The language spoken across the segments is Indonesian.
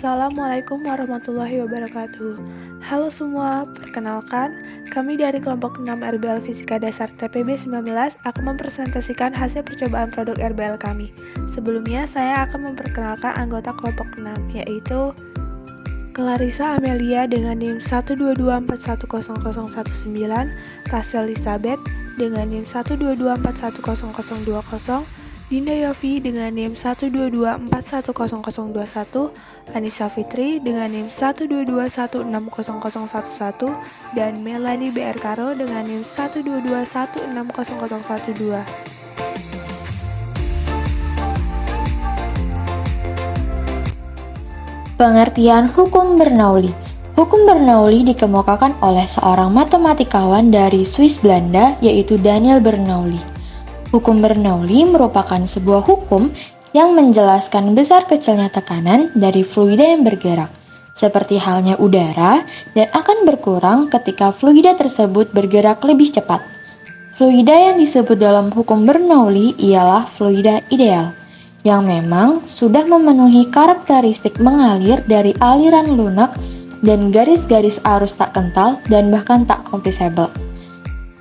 Assalamualaikum warahmatullahi wabarakatuh. Halo semua, perkenalkan, kami dari kelompok 6 RBL Fisika Dasar TPB 19 akan mempresentasikan hasil percobaan produk RBL kami. Sebelumnya, saya akan memperkenalkan anggota kelompok 6, yaitu Clarissa Amelia dengan NIM 122410019, Rachel Elizabeth dengan NIM 122410020, Dinda Yofi dengan NIM 122410021, Anissa Fitri dengan NIM 122160011, dan Melanie BR Karo dengan NIM 122160012. Pengertian hukum Bernoulli. Hukum Bernoulli dikemukakan oleh seorang matematikawan dari Swiss Belanda, yaitu Daniel Bernoulli. Hukum Bernoulli merupakan sebuah hukum yang menjelaskan besar kecilnya tekanan dari fluida yang bergerak, seperti halnya udara, dan akan berkurang ketika fluida tersebut bergerak lebih cepat. Fluida yang disebut dalam hukum Bernoulli ialah fluida ideal, yang memang sudah memenuhi karakteristik mengalir dari aliran lunak dan garis-garis arus tak kental dan bahkan tak kompresibel.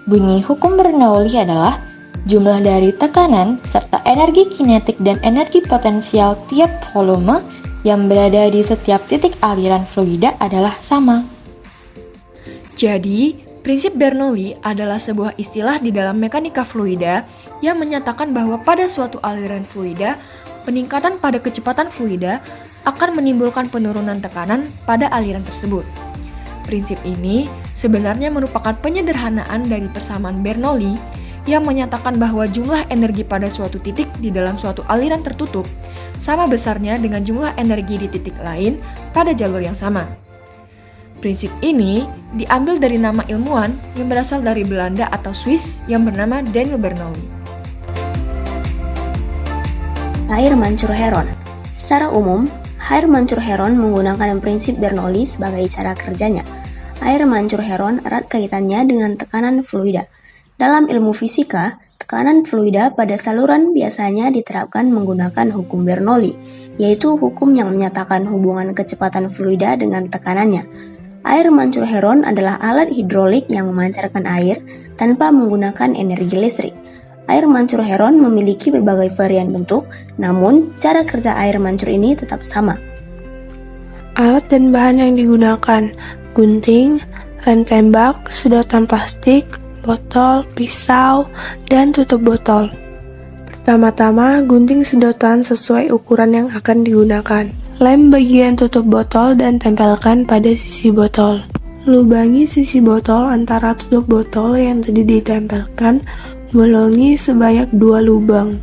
Bunyi hukum Bernoulli adalah jumlah dari tekanan serta energi kinetik dan energi potensial tiap volume yang berada di setiap titik aliran fluida adalah sama. Jadi, prinsip Bernoulli adalah sebuah istilah di dalam mekanika fluida yang menyatakan bahwa pada suatu aliran fluida, peningkatan pada kecepatan fluida akan menimbulkan penurunan tekanan pada aliran tersebut. Prinsip ini sebenarnya merupakan penyederhanaan dari persamaan Bernoulli yang menyatakan bahwa jumlah energi pada suatu titik di dalam suatu aliran tertutup sama besarnya dengan jumlah energi di titik lain pada jalur yang sama. Prinsip ini diambil dari nama ilmuwan yang berasal dari Belanda atau Swiss yang bernama Daniel Bernoulli. Air mancur heron. Secara umum, air mancur heron menggunakan prinsip Bernoulli sebagai cara kerjanya. Air mancur heron erat kaitannya dengan tekanan fluida. Dalam ilmu fisika, tekanan fluida pada saluran biasanya diterapkan menggunakan hukum Bernoulli, yaitu hukum yang menyatakan hubungan kecepatan fluida dengan tekanannya. Air mancur heron adalah alat hidrolik yang memancarkan air tanpa menggunakan energi listrik. Air mancur heron memiliki berbagai varian bentuk, namun cara kerja air mancur ini tetap sama. Alat dan bahan yang digunakan: gunting, lem tembak, sedotan plastik, botol, pisau, dan tutup botol. Pertama-tama, gunting sedotan sesuai ukuran yang akan digunakan. Lem bagian tutup botol dan tempelkan pada sisi botol. Lubangi sisi botol antara tutup botol yang tadi ditempelkan, bolongi sebanyak 2 lubang.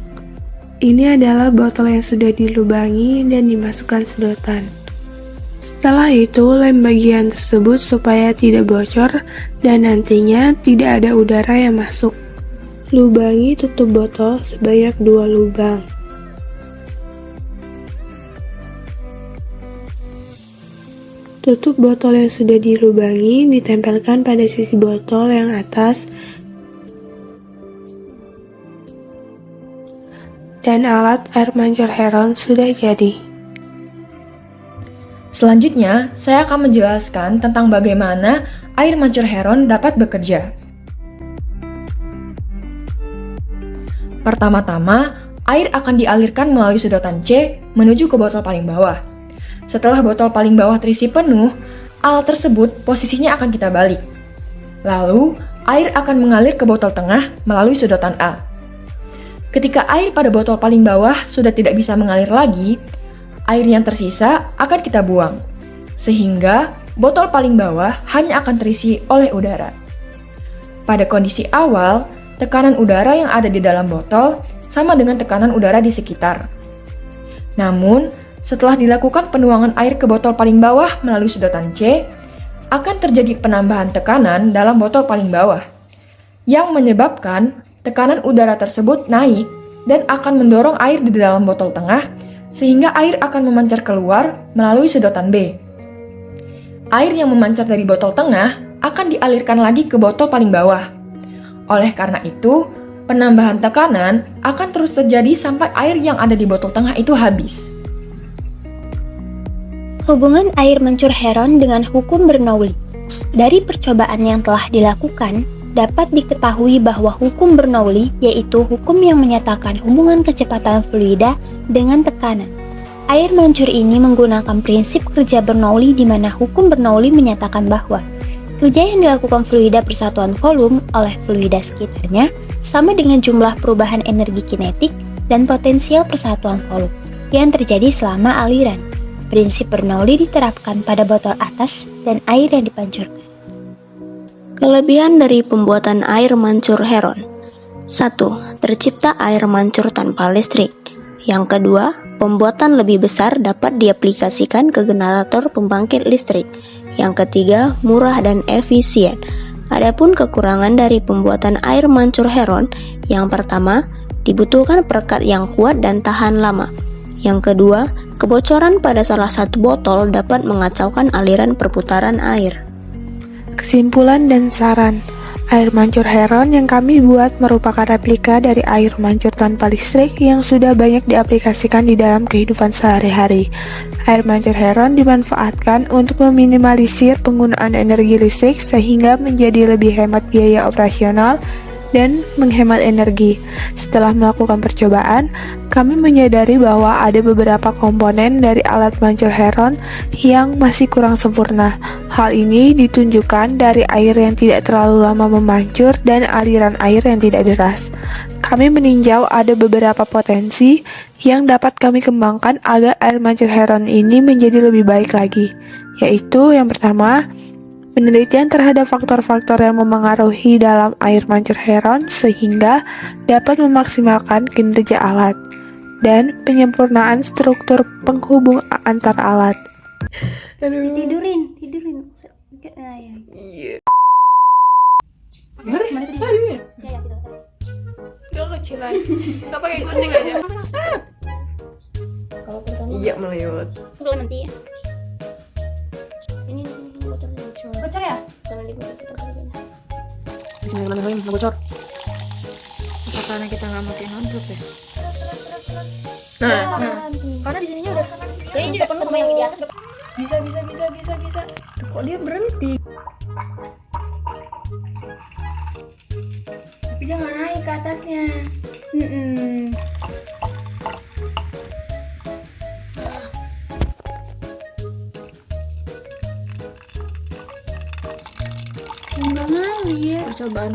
Ini adalah botol yang sudah dilubangi dan dimasukkan sedotan. Setelah itu, lem bagian tersebut supaya tidak bocor dan nantinya tidak ada udara yang masuk. Lubangi tutup botol sebanyak 2 lubang. Tutup botol yang sudah dilubangi ditempelkan pada sisi botol yang atas dan alat air mancur heron sudah jadi. Selanjutnya, saya akan menjelaskan tentang bagaimana air mancur heron dapat bekerja. Pertama-tama, air akan dialirkan melalui sedotan C menuju ke botol paling bawah. Setelah botol paling bawah terisi penuh, alat tersebut posisinya akan kita balik. Lalu, air akan mengalir ke botol tengah melalui sedotan A. Ketika air pada botol paling bawah sudah tidak bisa mengalir lagi, air yang tersisa akan kita buang, sehingga botol paling bawah hanya akan terisi oleh udara. Pada kondisi awal, tekanan udara yang ada di dalam botol sama dengan tekanan udara di sekitar. Namun, setelah dilakukan penuangan air ke botol paling bawah melalui sedotan C, akan terjadi penambahan tekanan dalam botol paling bawah, yang menyebabkan tekanan udara tersebut naik dan akan mendorong air di dalam botol tengah, sehingga air akan memancar keluar melalui sedotan B. Air yang memancar dari botol tengah akan dialirkan lagi ke botol paling bawah. Oleh karena itu, penambahan tekanan akan terus terjadi sampai air yang ada di botol tengah itu habis. Hubungan air mancur Heron dengan hukum Bernoulli. Dari percobaan yang telah dilakukan, dapat diketahui bahwa hukum Bernoulli yaitu hukum yang menyatakan hubungan kecepatan fluida dengan tekanan. Air mancur ini menggunakan prinsip kerja Bernoulli di mana hukum Bernoulli menyatakan bahwa kerja yang dilakukan fluida persatuan volume oleh fluida sekitarnya sama dengan jumlah perubahan energi kinetik dan potensial persatuan volume yang terjadi selama aliran. Prinsip Bernoulli diterapkan pada botol atas dan air yang dipancurkan. Kelebihan dari pembuatan air mancur Heron. 1. Tercipta air mancur tanpa listrik. Yang kedua, pembuatan lebih besar dapat diaplikasikan ke generator pembangkit listrik. Yang ketiga, murah dan efisien. Adapun kekurangan dari pembuatan air mancur Heron, yang pertama, dibutuhkan perekat yang kuat dan tahan lama. Yang kedua, kebocoran pada salah satu botol dapat mengacaukan aliran perputaran air. Kesimpulan dan saran. Air mancur Heron yang kami buat merupakan replika dari air mancur tanpa listrik yang sudah banyak diaplikasikan di dalam kehidupan sehari-hari. Air mancur Heron dimanfaatkan untuk meminimalisir penggunaan energi listrik sehingga menjadi lebih hemat biaya operasional dan menghemat energi. Setelah melakukan percobaan, kami menyadari bahwa ada beberapa komponen dari alat mancur Heron yang masih kurang sempurna. Hal ini ditunjukkan dari air yang tidak terlalu lama memancur dan aliran air yang tidak deras. Kami meninjau ada beberapa potensi yang dapat kami kembangkan agar air mancur Heron ini menjadi lebih baik lagi, yaitu yang pertama, penelitian terhadap faktor-faktor yang memengaruhi dalam air mancur Heron sehingga dapat memaksimalkan kinerja alat, dan penyempurnaan struktur penghubung antar alat. Tidurin. Nah, ya. Iya. Mana tadi? Ya, tidak terus. Gak kecilan. Gak pakai gunting aja. Kalau pertama, Iya meliut. kalau nanti ya. Ini bocornya. Bocor ya? Jangan dibuka kita balikin. Bismillahirrahmanirrahim. Nggak bocor. Karena kita nggak pakai handuk ya. Nah, Karena di sininya udah kayaknya penuh sama yang di atas. bisa. Kok dia berhenti? Tapi jangan naik ke atasnya. Enggak ngalir. Percobaan.